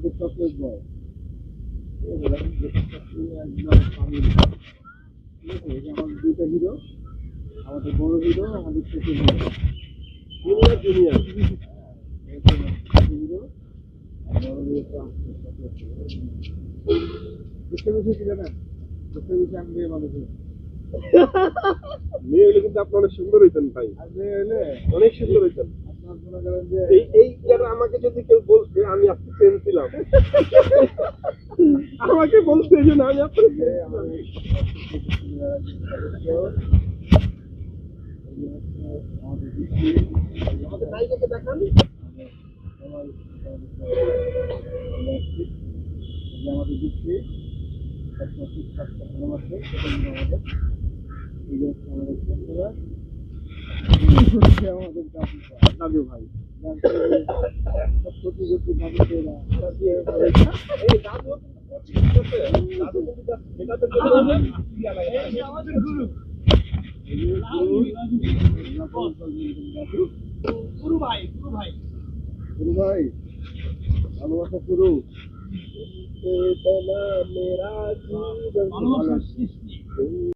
আমাদের chocolate boy একদম ফামিল। ঠিক আছে, এই যে আমাদের দুইটা হিরো, আমাদের বড় হিরো, আমাদের ছোট হিরো, জুনিয়র জুনিয়র হিরো। আর বড় হিরো তো আসছে চকলেট। দুঃখের বিষয় কি জানেন? দুঃখের বিষয় আমি মেয়ে মানুষ। মেয়ে হলে কিন্তু আপনি অনেক সুন্দর হইতেন ভাই। আর মেয়ে হলে অনেক সুন্দর হইতেন। আপনার মনে করেন যে এই ইয়ার আমাকে যদি কেউ বলছে আমি আজকে পেন ছিলাম, আমাকে বলছে যে না আমি আপনার আমাদের নায়িকাকে দেখান। আমাদের দিচ্ছি ভালোবাসে আমাদের এই যে আমাদের আমাদের দাদু ভাই প্রতিযোগী মানুষেরা আমাদের গুরু গুরু ভাই গুরু ভাই গুরু ভাই ভালোবাসা শুরু মেরা ভালোবাসার সৃষ্টি।